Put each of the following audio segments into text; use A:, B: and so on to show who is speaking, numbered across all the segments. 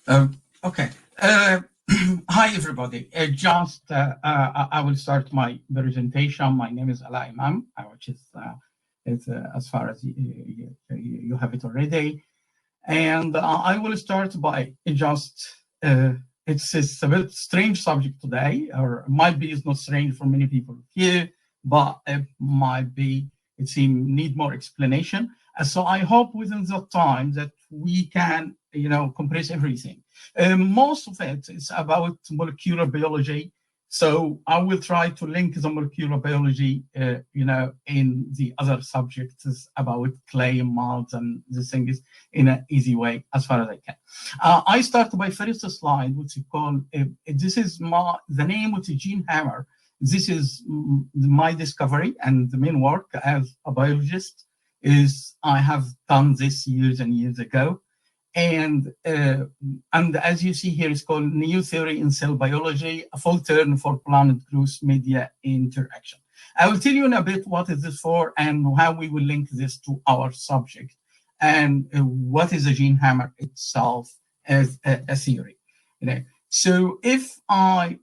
A: Okay. Hi, everybody. I will start my presentation. My name is Alaa Emam, which is as far as you have it already. And I will start by it's a bit strange subject today, or might be it's not strange for many people here, but it seems need more explanation. So I hope within the time that we can, compress everything. Most of it is about molecular biology. So I will try to link the molecular biology, in the other subjects about clay and mods and these things in an easy way as far as I can. I start by first slide, which is called, this is the name of the gene hammer. This is my discovery and the main work as a biologist is I have done this years and years ago. And as you see here, it's called New Theory in Cell Biology, a full term for plant growth media interaction. I will tell you in a bit what is this for and how we will link this to our subject and what is the gene hammer itself as a theory. So if I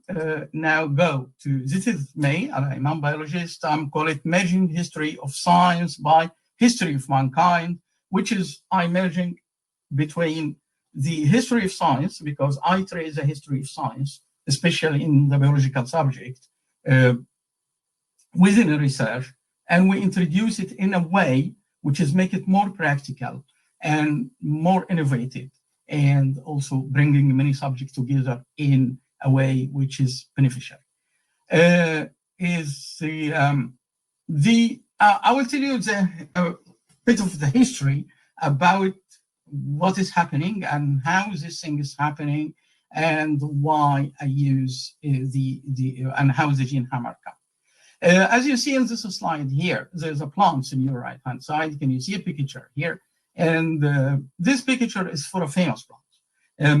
A: now go to, this is me, I'm a biologist, I'm call it Merging History of Science by History of Mankind, which is I'm merging between the history of science, because I trace the history of science, especially in the biological subject, within a research, and we introduce it in a way which is make it more practical and more innovative, and also bringing many subjects together in a way which is beneficial. I will tell you a bit of the history about what is happening and how this thing is happening and why I use and how the gene hammer comes. As you see in this slide here, there's a plant in your right-hand side. Can you see a picture here? And this picture is for a famous plant.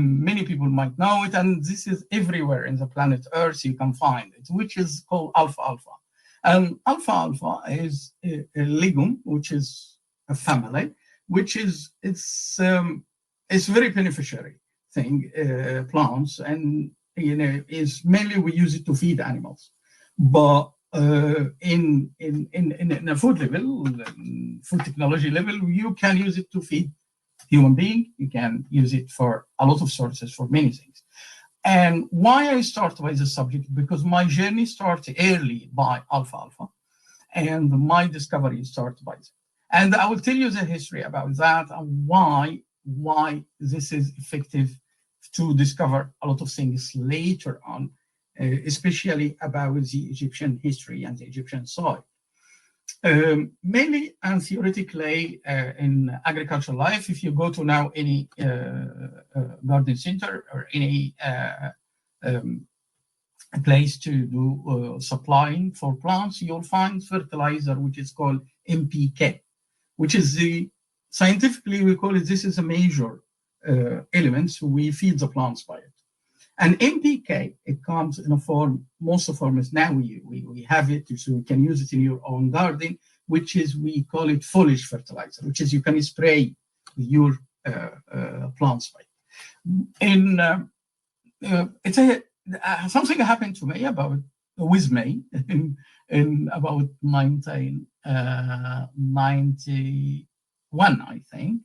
A: Many people might know it, and this is everywhere in the planet Earth. You can find it, which is called alfalfa. And alfalfa is a legume, which is a family, which is it's very beneficiary thing, plants, and is mainly we use it to feed animals, but in a food level, food technology level, you can use it to feed human being. You can use it for a lot of sources for many things. And why I start by this subject, because my journey started early by alfalfa, and my discovery started by it. And I will tell you the history about that and why this is effective to discover a lot of things later on, especially about the Egyptian history and the Egyptian soil. Mainly and theoretically in agricultural life, if you go to now any garden center or any place to do supplying for plants, you'll find fertilizer, which is called NPK, which is scientifically we call it, this is a major element, we feed the plants by it. And NPK, it comes in a form, most of forms now we have it, so you can use it in your own garden, which is, we call it foliage fertilizer, which is you can spray your plants by it. And something happened to me with me in about 1991, I think,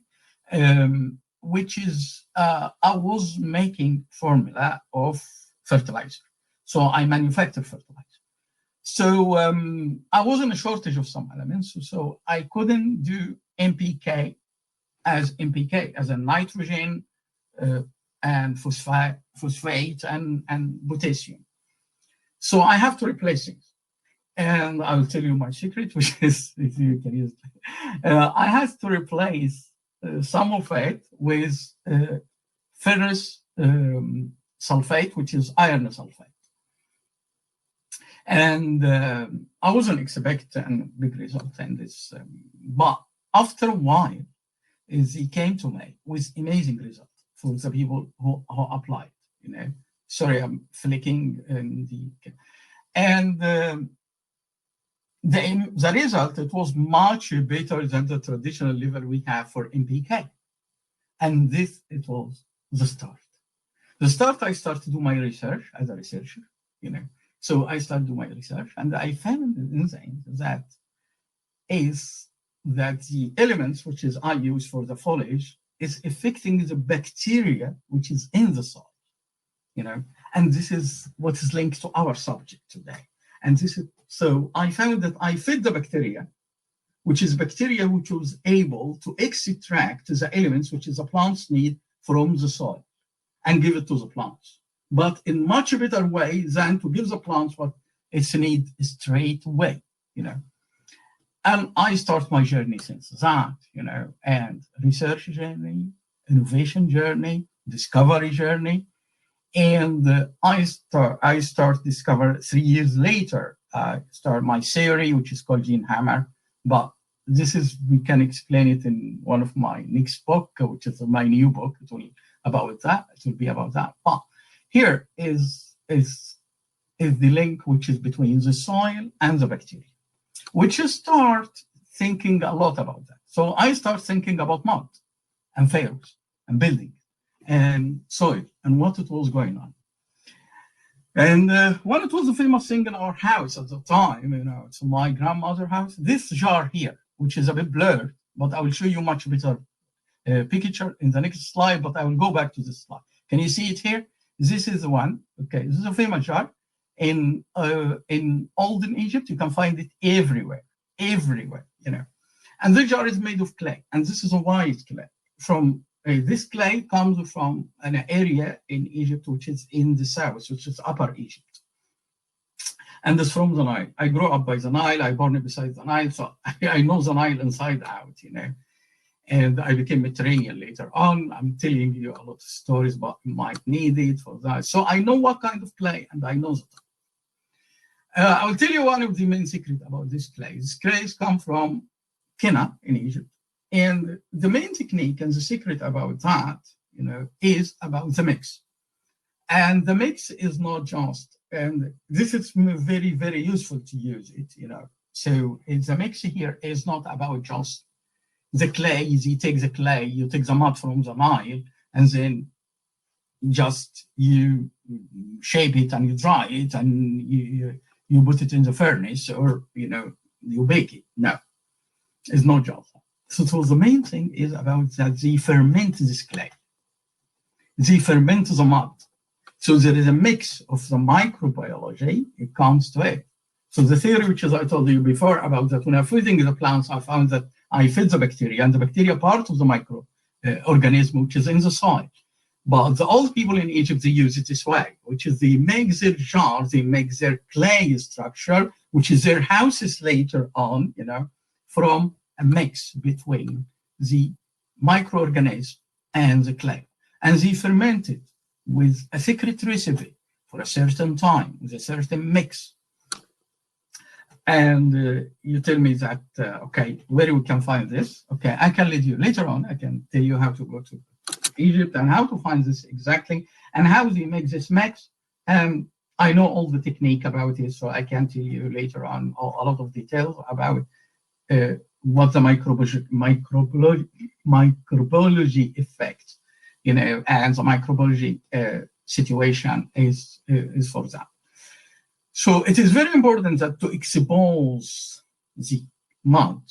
A: which is I was making formula of fertilizer. So I manufacture fertilizer. So I was in a shortage of some elements, so I couldn't do NPK as a nitrogen and phosphate and potassium. So I have to replace things. And I'll tell you my secret, which is, if you can use it. I had to replace some of it with ferrous sulfate, which is iron sulfate. And I wasn't expecting big result in this, but after a while, he came to me with amazing result for the people who applied. Sorry, I'm flicking the result, it was much better than the traditional level we have for NPK. And this, it was the start. The start, I started to do my research as a researcher, you know. So I started to do my research, and I found an enzyme that the elements which is I use for the foliage is affecting the bacteria which is in the soil, you know. And this is what is linked to our subject today. And this is so I found that I fed the bacteria, which is bacteria which was able to extract the elements which is the plants need from the soil and give it to the plants, but in much better way than to give the plants what it's need straight away, you know. And I start my journey since that, you know, and research journey, innovation journey, discovery journey. And I start discover 3 years later, start my theory, which is called Gene Hammer. But this is, we can explain it in one of my next book, which is my new book. It will about that. It will be about that. But here is the link which is between the soil and the bacteria, which you start thinking a lot about that. So I start thinking about mud and pharaohs and building and soil and what it was going on. And when it was a famous thing in our house at the time, you know, it's my grandmother's house, this jar here, which is a bit blurred, but I will show you much better picture in the next slide, but I will go back to this slide. Can you see it here? This is the one, okay, this is a famous jar. In olden Egypt, you can find it everywhere, you know. And the jar is made of clay, and this is a white clay. From this clay comes from an area in Egypt which is in the south, which is Upper Egypt. And it's from the Nile. I grew up by the Nile. I born beside the Nile, so I know the Nile inside out, you know. And I became Mediterranean later on. I'm telling you a lot of stories, but you might need it for that. So I know what kind of clay, and I know that. I will tell you one of the main secrets about this clay. This clay comes from Kenya in Egypt. And the main technique and the secret about that, you know, is about the mix. And the mix is not just, and this is very, very useful to use it, you know. So the mix here is not about just the clay. You take the clay, you take the mud from the Nile, and then just you shape it and you dry it and you put it in the furnace, or, you know, you bake it. No, it's not just that. So the main thing is about that they ferment this clay. They ferment the mud. So there is a mix of the microbiology, it comes to it. So the theory, which as I told you before, about that when I'm feeding the plants, I found that I feed the bacteria, and the bacteria part of the microorganism, which is in the soil. But the old people in Egypt, they use it this way, which is they make their jars, they make their clay structure, which is their houses later on, you know, from a mix between the microorganism and the clay. And they ferment it with a secret recipe for a certain time, with a certain mix. And you tell me that, okay, where we can find this? Okay, I can lead you later on. I can tell you how to go to Egypt and how to find this exactly and how they make this mix. And I know all the technique about it, so I can tell you later on a lot of details about what the microbiology effect, you know, and the microbiology situation is for that. So it is very important that to expose the mud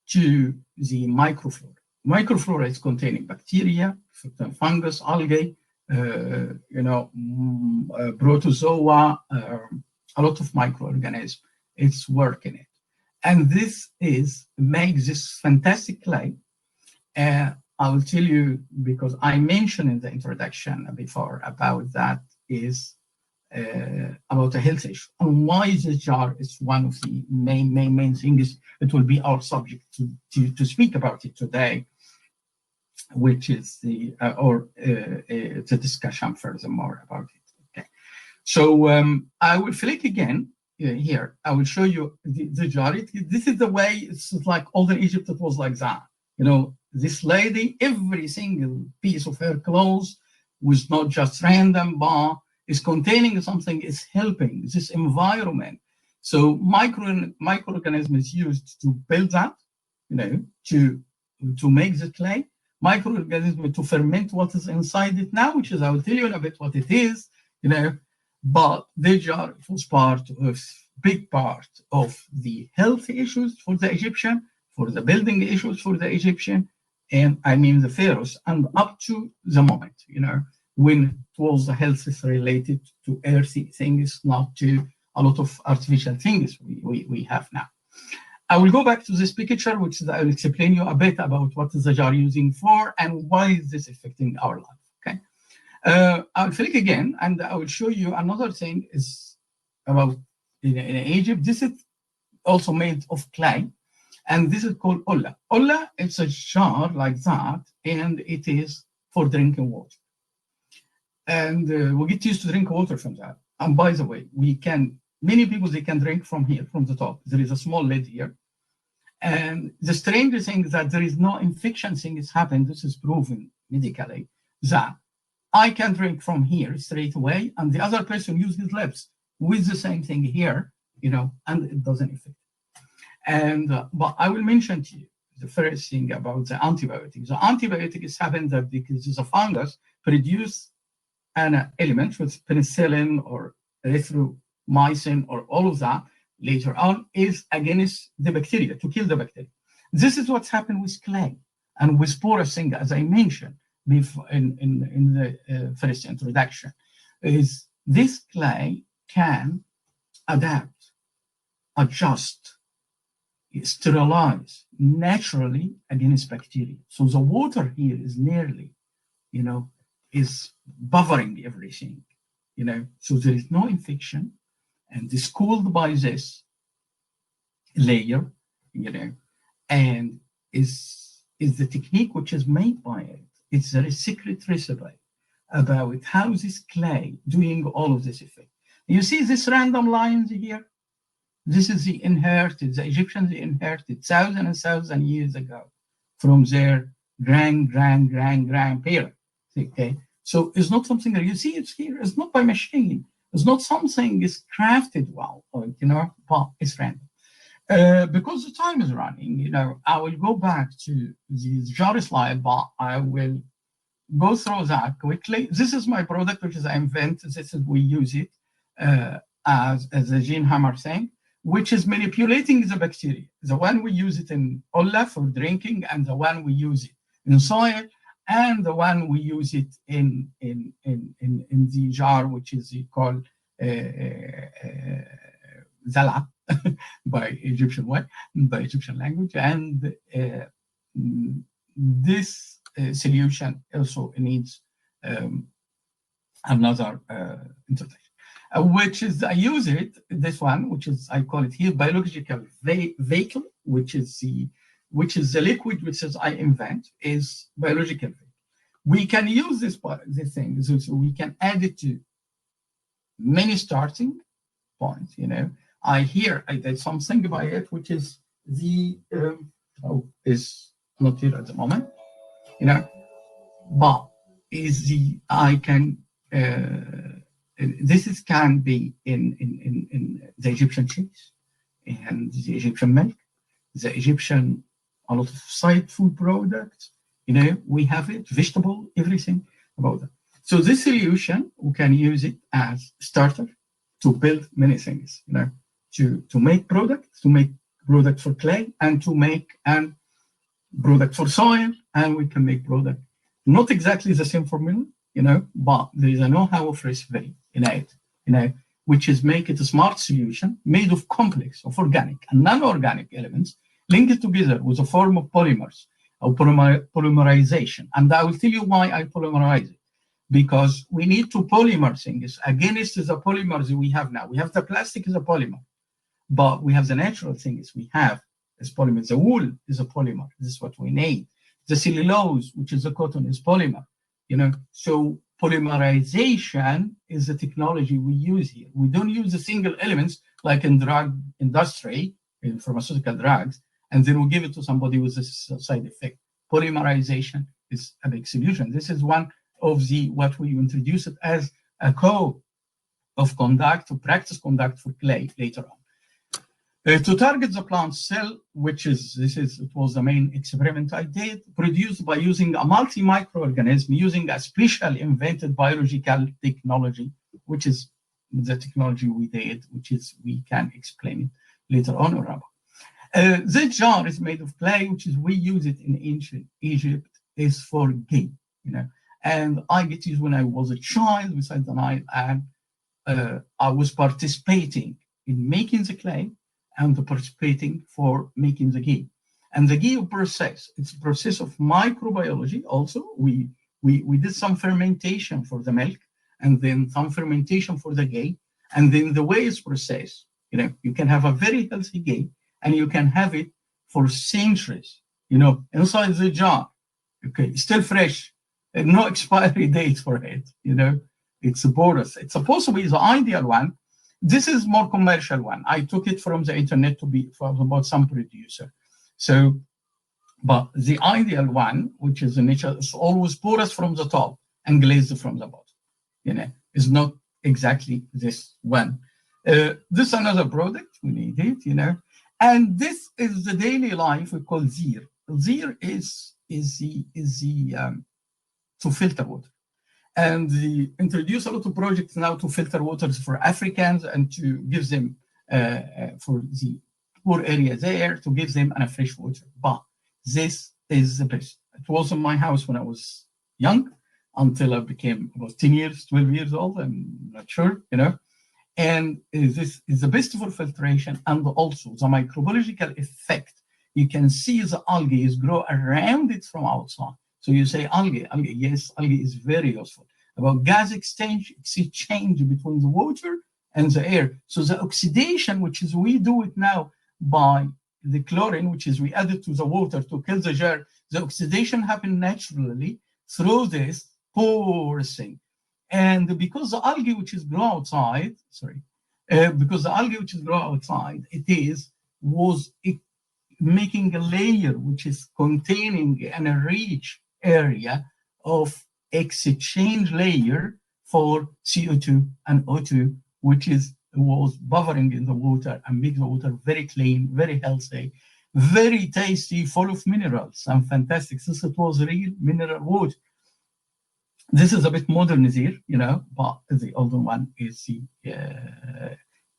A: to the microflora. Microflora is containing bacteria, fungus, algae, you know, protozoa, a lot of microorganisms. It's work in it. And this makes this fantastic clay. I will tell you, because I mentioned in the introduction before about that, is about a health issue. And why this jar is one of the main things. It will be our subject to speak about it today, which is the discussion furthermore about it. Okay. So I will flick again. Here, I will show you the jar. This is the way, it's like olden Egypt, it was like that. You know, this lady, every single piece of her clothes was not just random, but is containing something, is helping this environment. So microorganism is used to build that, you know, to make the clay, microorganism to ferment what is inside it now, which is, I will tell you in a bit what it is, but the jar was big part of the health issues for the Egyptian, for the building issues for the Egyptian, and I mean the pharaohs, and up to the moment, when it was the health is related to earthy things, not to a lot of artificial things we have now. I will go back to this picture, which is, I will explain you a bit about what is the jar using for and why is this affecting our life. Okay, I'll click again, and I will show you another thing is about in Egypt. This is also made of clay, and this is called Holla. Holla, it's a jar like that, and it is for drinking water. And we get used to drink water from that. And by the way, many people, they can drink from here, from the top. There is a small lid here. And the strange thing is that there is no infection thing is happening. This is proven medically that I can drink from here straight away, and the other person uses his lips with the same thing here, and it doesn't affect. And but I will mention to you the first thing about the antibiotics. The antibiotic is happening that because the fungus produce an element with penicillin or erythromycin or all of that later on is against the bacteria, to kill the bacteria. This is what's happened with clay and with porous thing, as I mentioned before in the first introduction, is this clay can adapt, adjust, sterilize naturally against bacteria. So the water here is nearly, is buffering everything, so there is no infection, and it's cooled by this layer, and is the technique which is made by it. It's a secret recipe about how this clay doing all of this effect. You see this random lines here? This is the Egyptians inherited thousands and thousands years ago from their grandparents. Okay, so it's not something that you see it's here. It's not by machine. It's not something is crafted well, but it's random. Because the time is running, I will go back to the jar slide, but I will go through that quickly. This is my product, which is I invent. We use it as a gene hammer thing, which is manipulating the bacteria. The one we use it in Holla for drinking, and the one we use it in soil, and the one we use it in the jar, which is called Zalat by Egyptian language. And this solution also needs another introduction. Which is, I use it, this one, which is, I call it here, biological vehicle, which is the liquid which is I invent, is biological vehicle. We can use this thing, so we can add it to many starting points, I did something by it, which is the, is not here at the moment, but is the, I can, this can be in the Egyptian cheese and the Egyptian milk, the Egyptian, a lot of side food products, we have it, vegetable, everything about that. So this solution, we can use it as starter to build many things, to make product for clay, and to make an product for soil, and we can make product, not exactly the same formula, but there is a know-how of recipe in it, which is make it a smart solution made of complex of organic and non-organic elements linked together with a form of polymers or polymerization. And I will tell you why I polymerize it. Because we need to polymer things against the polymers we have now. We have the plastic as a polymer, but we have the natural things we have as polymers. The wool is a polymer. This is what we need. The cellulose, which is the cotton, is polymer. So polymerization is the technology we use here. We don't use the single elements like in drug industry, in pharmaceutical drugs, and then we give it to somebody with a side effect. Polymerization is a big solution. This is one of what we introduce it as a code of conduct, to practice conduct for clay later on. To target the plant cell, it was the main experiment I did, produced by using a multi-microorganism using a special invented biological technology, which is the technology we did, we can explain it later on. This jar is made of clay, we use it in ancient Egypt, is for ghee, and I get used when I was a child beside the Nile, and I was participating in making the clay and participating for making the ghee. And the ghee process, it's a process of microbiology also. We did some fermentation for the milk, and then some fermentation for the ghee. And then the way it's processed, you can have a very healthy ghee, and you can have it for centuries, inside the jar. Okay, still fresh, and no expiry date for it, It's porous. It's supposed to be the ideal one. This is more commercial one. I took it from the internet about some producer. So, but the ideal one, which is in nature, is always porous from the top and glazed from the bottom. Is not exactly this one. This is another product we need it, and this is the daily life we call zir. Zir is to filter water. And they introduce a lot of projects now to filter waters for Africans and to give them, for the poor area there, to give them fresh water. But this is the best. It was in my house when I was young, until I became about 10 years, 12 years old, I'm not sure, And this is the best for filtration, and also the microbiological effect. You can see the algae grow around it from outside. So you say algae, yes, algae is very useful. About gas exchange between the water and the air. So the oxidation, we do it now by the chlorine, we add it to the water to kill the germ. The oxidation happens naturally through this porous thing. And because the algae grow outside, it was making a layer which is containing a rich area of exchange layer for CO2 and O2, was buffering in the water and make the water very clean, very healthy, very tasty, full of minerals and fantastic. Since it was real mineral water. This is a bit modern here, but the older one is the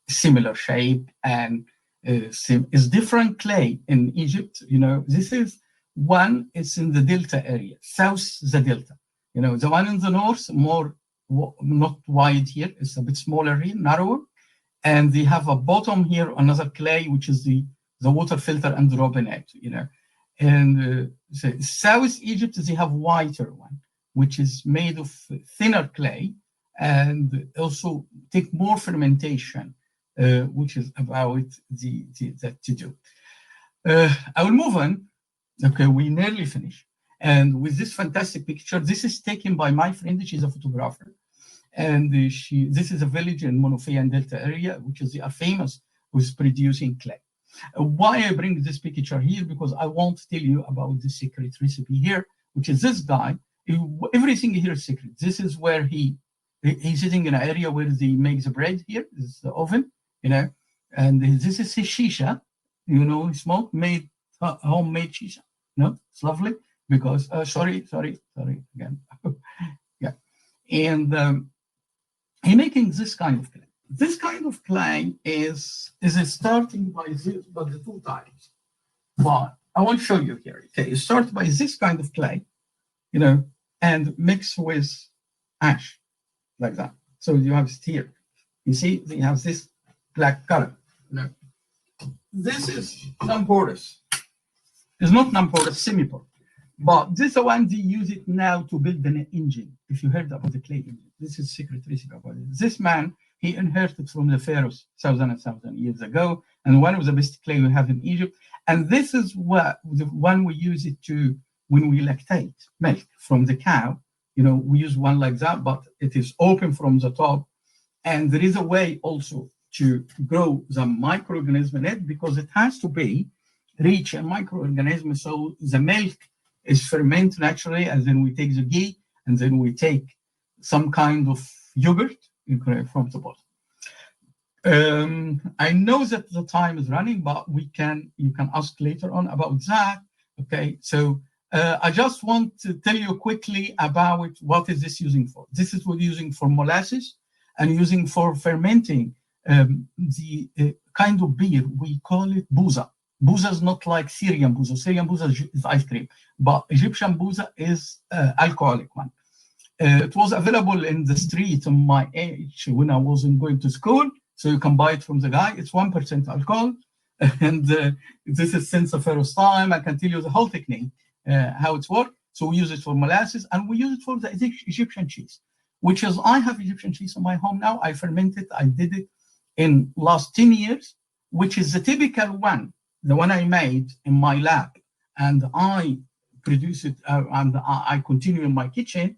A: similar shape and is different clay in Egypt. This is one is in the delta area, south the delta. The one in the north, more not wide here, it's a bit smaller here, narrower. And they have a bottom here, another clay, which is the water filter and the robinette, And South Egypt, they have whiter one, which is made of thinner clay and also take more fermentation, which is about that to do. I will move on. Okay, we nearly finished. And with this fantastic picture, this is taken by my friend. She's a photographer. And this is a village in Monofia and Delta area, they are famous with producing clay. Why I bring this picture here? Because I want to tell you about the secret recipe here, which is this guy. Everything here is secret. This is where he's sitting in an area where they make the bread here. This is the oven, and this is his shisha, smoke made, homemade shisha. It's lovely because, sorry again. Yeah. And he making this kind of clay. This kind of clay is starting by the two types. But I want to show you here. Okay, you start by this kind of clay, and mix with ash, like that. So you have it here. You see, they have this black color. This is non-porous. It's not non-porous, semi-porous. But this one, they use it now to build an engine. If you heard about the clay engine, this is secret recipe about it. This man, he inherited from the pharaohs thousands years ago, and one of the best clay we have in Egypt. And this is what the one we use it to when we lactate milk from the cow. We use one like that, but it is open from the top. And there is a way also to grow the microorganism in it, because it has to be rich in microorganisms. So the milk is fermented naturally, and then we take the ghee, and then we take some kind of yogurt from the bottom. I know that the time is running, but you can ask later on about that. Okay, so I just want to tell you quickly about what is this using for. This is what using for molasses and using for fermenting the kind of beer. We call it buza. Buza is not like Syrian buza. Syrian buza is ice cream, but Egyptian buza is alcoholic one. It was available in the street in my age when I wasn't going to school. So you can buy it from the guy. It's 1% alcohol. And this is since the first time. I can tell you the whole technique, how it's worked. So we use it for molasses and we use it for the Egyptian cheese, which is, I have Egyptian cheese in my home now. I ferment it. I did it in last 10 years, which is the typical one, the one I made in my lab. And I produce it and I continue in my kitchen.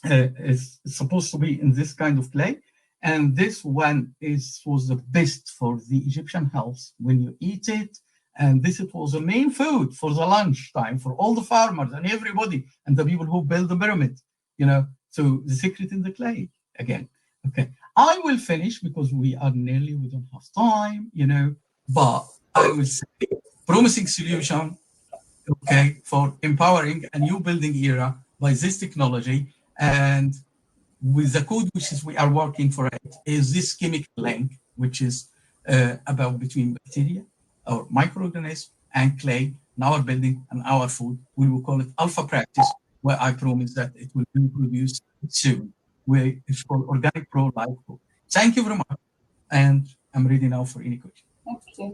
A: Is supposed to be in this kind of clay. And this one was the best for the Egyptian health when you eat it. And this it was the main food for the lunch time for all the farmers and everybody and the people who build the pyramid, you know. So the secret in the clay again. Okay, I will finish because we don't have time, you know, but I will say promising solution, okay, for empowering a new building era by this technology. And with the code which is we are working for it is this chemical link, which is about between bacteria or microorganisms and clay in our building and our food. We will call it alpha practice, where I promise that it will be produced soon. It's called organic pro life food. Thank you very much. And I'm ready now for any questions.
B: Thank you.